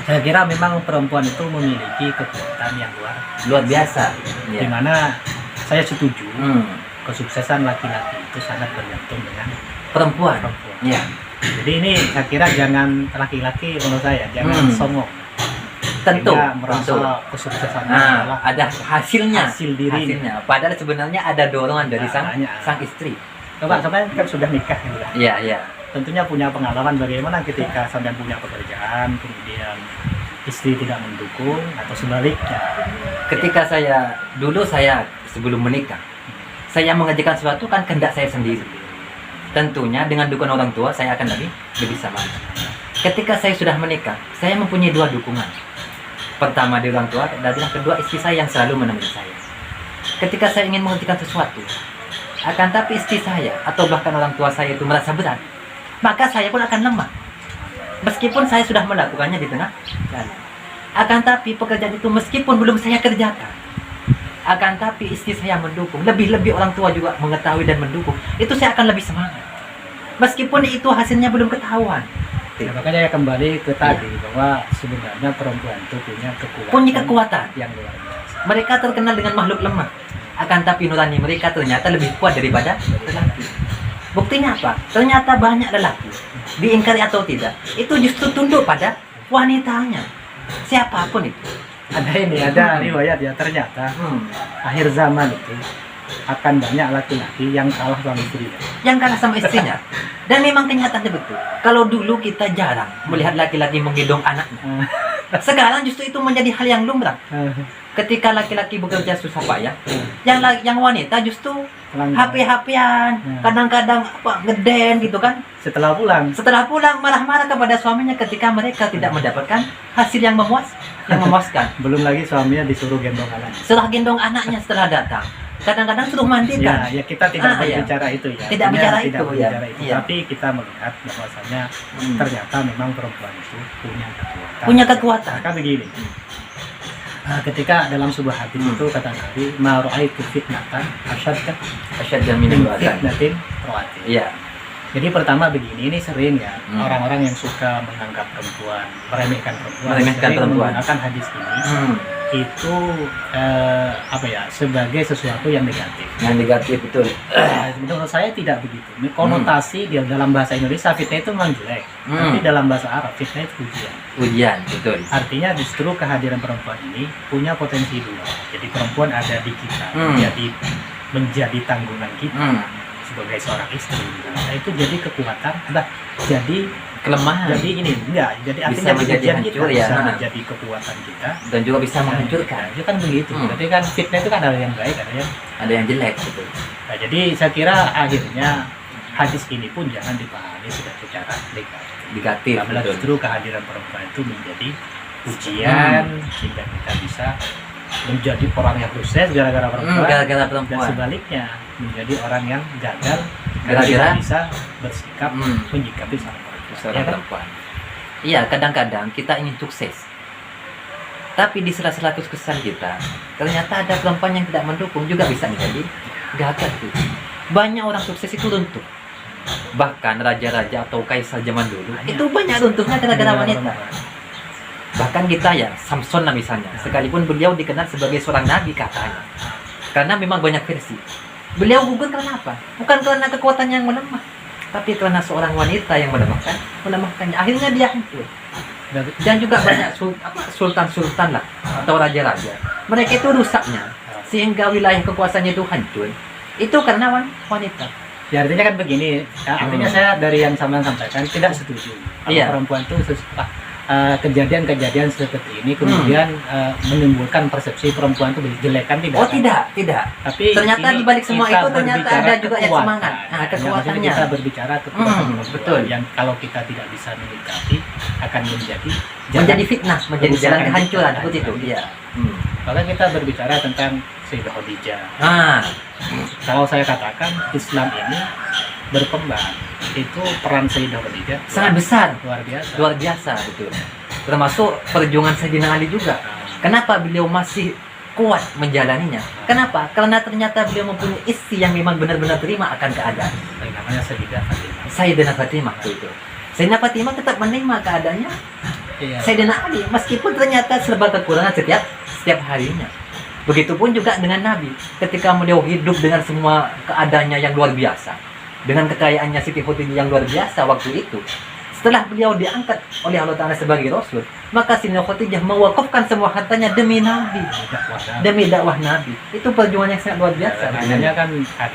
Saya kira memang perempuan itu memiliki kekuatan yang Luar biasa. di Ya. mana saya setuju Hmm. kesuksesan laki-laki itu sangat bergantung dengan Perempuan. perempuan. Ya. Jadi ini saya kira jangan laki-laki menurut saya jangan songong. Tentu. Sehingga merasa Tentu. kesuksesannya Nah, adalah ada hasilnya. hasil diri. Hasilnya. Padahal sebenarnya ada dorongan dari Banyak. sang istri. Coba sampai kan sudah nikah gitu kan. Iya, iya. Tentunya punya pengalaman bagaimana ketika sampai punya pekerjaan kemudian istri tidak mendukung atau sebaliknya. Ketika dulu saya sebelum menikah, saya mengerjakan sesuatu kan kehendak saya sendiri. Tentunya dengan dukungan orang tua saya akan lebih semangat. Ketika saya sudah menikah, saya mempunyai dua dukungan. Pertama di orang tua dan yang kedua istri saya yang selalu menemani saya. Ketika saya ingin mengerjakan sesuatu, akan tapi istri saya atau bahkan orang tua saya itu merasa berat, maka saya pun akan lemah. Meskipun saya sudah melakukannya di tengah jalan. Akan tapi pekerjaan itu meskipun belum saya kerjakan, akan tapi istri saya mendukung, lebih-lebih orang tua juga mengetahui dan mendukung, itu saya akan lebih semangat. Meskipun itu hasilnya belum ketahuan. Ya, makanya ya kembali ke tadi bahwa sebenarnya perempuan itu punya Kekuatan. yang luar biasa. Mereka terkenal dengan makhluk lemah. Akan tapi nurani mereka ternyata lebih kuat daripada lelaki. Buktinya apa? Ternyata banyak lelaki, diingkari atau tidak, itu justru tunduk pada wanitanya. Siapapun itu. Ada riwayat ya ternyata akhir zaman itu akan banyak laki-laki yang kalah sama istrinya. Yang kalah sama istrinya. Dan memang kenyataannya betul. Kalau dulu kita jarang melihat laki-laki menggendong anaknya, sekarang justru itu menjadi hal yang lumrah. Ketika laki-laki bekerja susah payah, yang wanita justru HP-HPan, kadang-kadang ngeden gitu kan. Setelah pulang Marah-marah kepada suaminya ketika mereka tidak mendapatkan hasil yang memuaskan. belum lagi suaminya disuruh gendong anaknya. Setelah gendong anaknya setelah datang, kadang-kadang suruh mandikan. Ya kita tidak berbicara itu ya. Tidak bicara itu, ya. Iya. Tapi kita melihat bahwasanya ternyata memang perempuan itu punya kekuatan. Punya kekuatan. Maka begini. Ketika dalam sebuah hadis itu kata Nabi, "Ma ra'aitu fitnatan Asyadda min fitnatin ro'atin." Iya. Jadi pertama begini, ini sering ya orang-orang yang suka menganggap perempuan, meremehkan sering menggunakan hadis ini itu sebagai sesuatu yang negatif. Yang negatif betul. Menurut saya tidak begitu. Konotasi di dalam bahasa Indonesia fitnah itu memang jelek, tapi dalam bahasa Arab fitnah itu ujian. Ujian betul. Artinya justru kehadiran perempuan ini punya potensi dua. Jadi perempuan ada di kita, menjadi tanggungan kita sebagai seorang istri. Nah, itu jadi kekuatan, jadi kelemahan. Jadi ini jadi artinya bisa menjadi hancur ya. Bisa menjadi kekuatan kita dan juga bisa menghancurkan. Itu kan begitu. Berarti kan fitnah itu kan ada yang baik, ada yang jelek gitu. Nah, jadi saya kira akhirnya hadis ini pun jangan dipahami secara negatif. Karena justru kehadiran perempuan itu menjadi ujian sehingga kita bisa menjadi orang yang sukses gara-gara perempuan. Dan sebaliknya menjadi orang yang gagal gara-gara bisa bersikap menyikapi seorang perempuan. Iya, kadang-kadang kita ingin sukses, tapi di sela-sela kesuksesan kita ternyata ada perempuan yang tidak mendukung, juga bisa menjadi gagal tuh. Banyak orang sukses itu runtuh. Bahkan raja-raja atau kaisar zaman dulu itu banyak runtuhnya gara-gara wanita. Bahkan kita ya, Samson lah misalnya, sekalipun beliau dikenal sebagai seorang nabi katanya, karena memang banyak versi. Beliau gugur karena apa? Bukan karena kekuatan yang melemah, tapi karena seorang wanita yang melemahkannya. Akhirnya dia hancur. Dan juga banyak sultan-sultan lah atau raja-raja. Mereka itu rusaknya sehingga wilayah kekuasaannya itu hancur. Itu karena wanita. Ya artinya kan begini. Artinya saya dari yang sampean sampaikan tidak setuju. Perempuan itu kejadian seperti ini kemudian menimbulkan persepsi perempuan itu jelek kan tidak? Oh tidak. Tapi ternyata di balik semua itu ternyata ada juga yang semangat. Nah, kekuatannya. Kita berbicara kekuatan betul. Yang kalau kita tidak bisa menyikapi akan menjadi fitnah, menjadi jalan kehancuran seperti itu. Iya. Maka kita berbicara tentang Sayyidah Khadijah. Kalau saya katakan Islam ini berkembang, itu peran Sayyidah Khadijah sangat besar, luar biasa betul. Termasuk perjuangan Sayyidina Ali juga. Kenapa beliau masih kuat menjalaninya? Kenapa? Karena ternyata beliau mempunyai istri yang memang benar-benar terima akan keadaan. Namanya Sayyidah Fatimah. Sayyidah Fatimah itu. Sayyidah Fatimah tetap menerima keadaannya. Iya. Sayyidina Ali meskipun ternyata serba kekurangan setiap harinya. Begitupun juga dengan Nabi, ketika beliau hidup dengan semua keadaannya yang luar biasa, dengan kekayaannya Siti Khadijah yang luar biasa waktu itu. Setelah beliau diangkat oleh Allah Ta'ala sebagai Rasul, maka Siti Khadijah mewakafkan semua hartanya demi Nabi, demi dakwah Nabi. Itu perjuangan yang sangat luar biasa. Artinya kan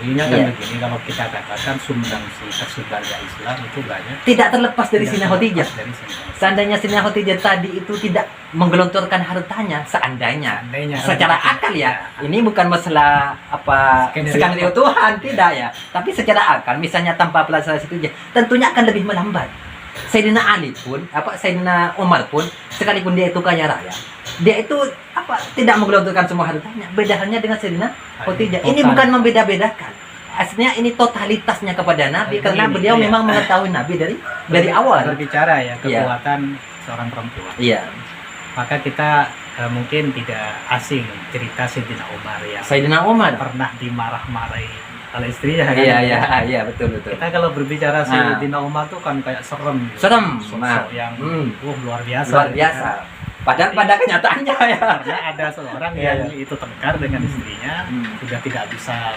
Iya. begini, kalau kita katakan sumbangsi tersebarnya Islam itu banyak Tidak terlepas dari Siti Khadijah. dari sini. Seandainya Siti Khadijah tadi itu tidak menggelontorkan hartanya, seandainya secara akal ya, ini bukan masalah apa skenario Tuhan, tidak ya, tapi secara akal misalnya tanpa pelajaran situ tentunya akan lebih melambat. Sayyidina Ali pun, Sayyidina Umar pun, sekalipun dia itu kaya raya, dia itu tidak menggelontorkan semua hartanya. Beda halnya dengan Sayyidina Khadijah. Ini bukan membeda-bedakan. Aslinya ini totalitasnya kepada Nabi, karena beliau memang mengetahui Nabi dari awal. Berbicara ya kekuatan seorang perempuan. Iya. Maka kita mungkin tidak asing cerita Sayyidina Umar yang Sayyidina Umar pernah dimarah-marahi oleh istrinya kan. Iya, betul. Kita kalau berbicara Sayyidina Umar tuh kan kayak serem. Serem. Sosok yang luar biasa. Luar biasa. Padahal pada kenyataannya ya. Karena ada seorang yang itu tengkar dengan istrinya, sudah tidak bisa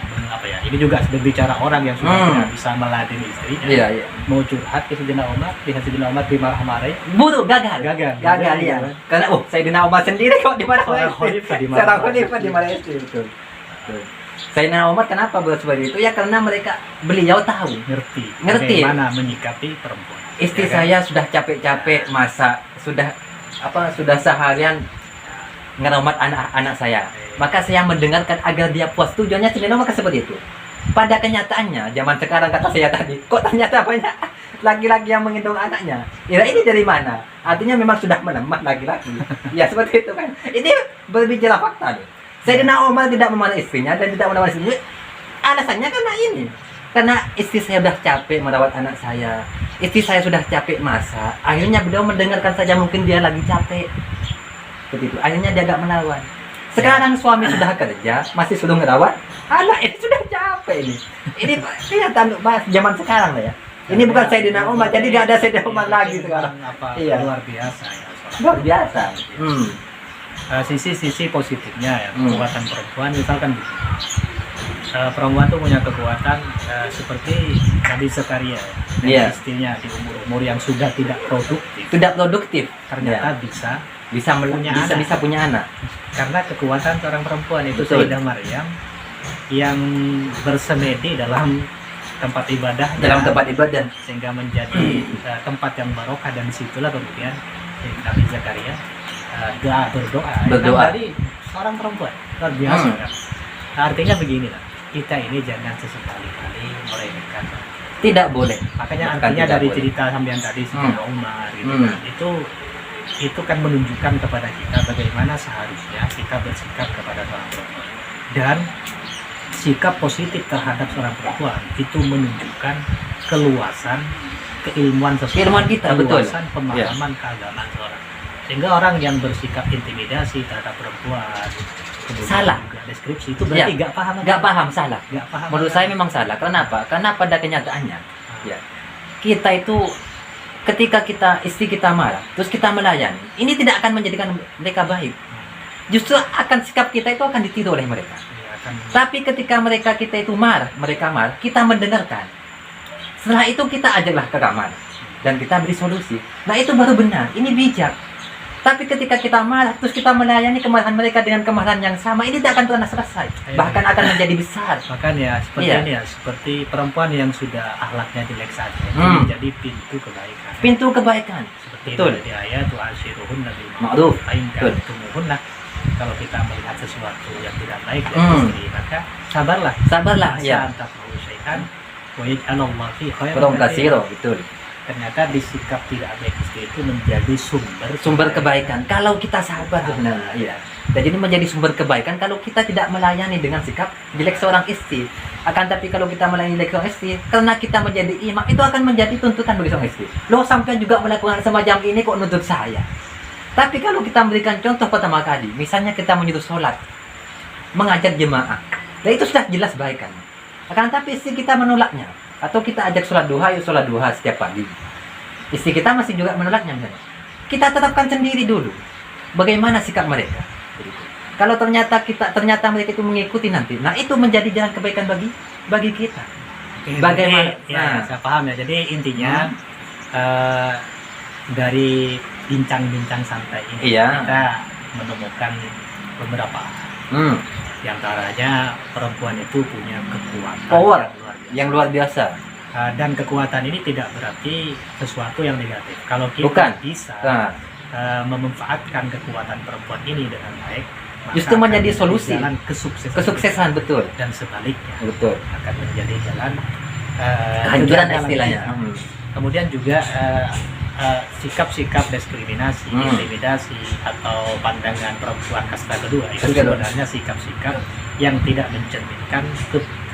ini juga berbicara orang yang sudah tidak bisa meladeni istrinya. Iya. Mau curhat ke Sayyidina Umar, Sayyidina Umar dimarah-marahi. Buruk, gagal ya. Karena Sayyidina Umar sendiri kok dimarahin. Seorang khalifah dimarahin istri, betul. Sayyidina Umar kenapa buat seperti itu? Ya karena beliau tahu, ngerti bagaimana menyikapi perempuan. Istri saya sudah capek-capek masak, sudah seharian ngerawat anak-anak saya. Maka saya mendengarkan agar dia puas. Tujuannya Sayyidina Umar seperti itu. Pada kenyataannya, zaman sekarang kata saya tadi, kok ternyata banyak laki-laki yang menggendong anaknya. Ya ini dari mana? Artinya memang sudah menemah laki-laki. Ya seperti itu kan. Ini berbicara fakta nih. Sayyidina Umar tidak memarah istrinya dan tidak merawat istrinya. Alasannya karena ini. Karena istri saya sudah capek merawat anak saya. Istri saya sudah capek masak. Akhirnya beliau mendengarkan saja, mungkin dia lagi capek. Begitu. Akhirnya dia agak melawan. Sekarang suami sudah kerja, masih suruh merawat anak, ini sudah capek ini. Ini kelihatan zaman sekarang lah ya. Ini bukan Sayyidina Umar, jadi tidak ada Sayyidina Umar lagi sekarang. Iya. Luar biasa ya. Luar biasa. Sisi positifnya ya, kekuatan perempuan misalkan perempuan tuh punya kekuatan seperti Nabi Zakaria ya, istrinya di umur yang sudah tidak produktif ternyata bisa punya anak karena kekuatan seorang perempuan itu. Sayyidah Maryam yang bersemedi dalam tempat ibadah sehingga menjadi tempat yang barokah, dan disitulah kemudian Nabi Zakaria berdoa dari seorang perempuan luar biasa kan? Artinya begini lah, kita ini jangan sesekali-kali meremehkan, tidak boleh. Makanya artinya dari cerita sampean tadi Sayyidina Umar gitu kan, itu kan menunjukkan kepada kita bagaimana seharusnya kita bersikap kepada seorang perempuan, dan sikap positif terhadap seorang perempuan itu menunjukkan keluasan keilmuan seseorang, keluasan pemahaman keagamaan seorang. Sehingga orang yang bersikap intimidasi terhadap perempuan, salah deskripsi itu berarti nggak paham, salah. Menurut saya memang salah. Kenapa? Karena pada kenyataannya, kita itu ketika istri kita marah, terus kita melayani, ini tidak akan menjadikan mereka baik. Justru akan sikap kita itu akan ditiru oleh mereka. Tapi ketika kita itu mereka marah, kita mendengarkan. Setelah itu kita ajaklah ke kamar dan kita beri solusi. Nah itu baru benar, ini bijak. Tapi ketika kita marah, terus kita melayani kemarahan mereka dengan kemarahan yang sama, ini tidak akan pernah selesai. Bahkan akan menjadi besar. Makanya seperti ini ya, seperti perempuan yang sudah akhlaknya jelek saja, jadi pintu kebaikan. Pintu kebaikan. Seperti itu di ayat tu'ashiruhunna bil ma'ruf. Tumuhunna. Kalau kita melihat sesuatu yang tidak baik dari istri, maka sabarlah. Ya. Antap syai'an wa yaj'alallahu fi khairan katsira. Betul. Ternyata disikap tidak baik istri itu menjadi sumber kebaikan kalau kita sabar. Benar, ya. Jadi ini menjadi sumber kebaikan kalau kita tidak melayani dengan sikap jelek seorang istri. Akan tapi kalau kita melayani jelek seorang istri, karena kita menjadi imam, itu akan menjadi tuntutan bagi seorang istri. Loh, sampai juga melakukan semacam ini kok nuntut saya. Tapi kalau kita memberikan contoh pertama kali, misalnya kita menyuruh sholat, mengajak jemaah, dan itu sudah jelas baikan. Akan tapi istri kita menolaknya, atau kita ajak sholat duha setiap pagi, istri kita masih juga menolaknya misalnya. kita tetapkan sendiri dulu bagaimana sikap mereka. Kalau ternyata mereka itu mengikuti nanti, nah itu menjadi jalan kebaikan bagi kita. Oke, Bagaimana? jadi, ya, saya paham ya. Jadi intinya dari bincang-bincang santai ini Iya. kita menemukan beberapa. Di antaranya perempuan itu punya kekuatan Power yang luar biasa. yang luar biasa. Dan kekuatan ini tidak berarti sesuatu yang negatif. Kalau kita Bukan. bisa Nah, memanfaatkan kekuatan perempuan ini dengan baik, maka Justru akan menjadi solusi. jalan kesuksesan, kesuksesan betul. dan sebaliknya Betul. akan menjadi jalan Kehancuran kegagalan istilahnya. kita. Kemudian juga sikap-sikap diskriminasi, intimidasi atau pandangan perempuan kasta kedua itu Kasta kedua. sebenarnya sikap-sikap yang tidak mencerminkan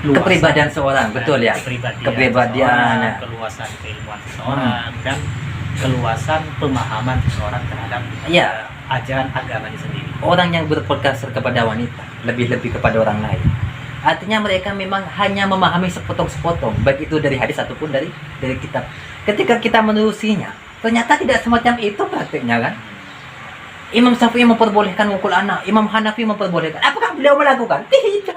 Kepribadian seorang, betul ya. Kepribadian, seseorang, ya. keluasan keilmuan seseorang, dan keluasan pemahaman seseorang terhadap Iya. ajaran agamanya sendiri. Orang yang berpodcast kepada wanita lebih-lebih kepada orang lain, artinya mereka memang hanya memahami sepotong-sepotong, baik itu dari hadis ataupun dari kitab. Ketika kita menelusinya, ternyata tidak semacam itu praktiknya kan. Imam Syafi'i memperbolehkan mukul anak, Imam Hanafi memperbolehkan. Apakah beliau melakukan? Tidak.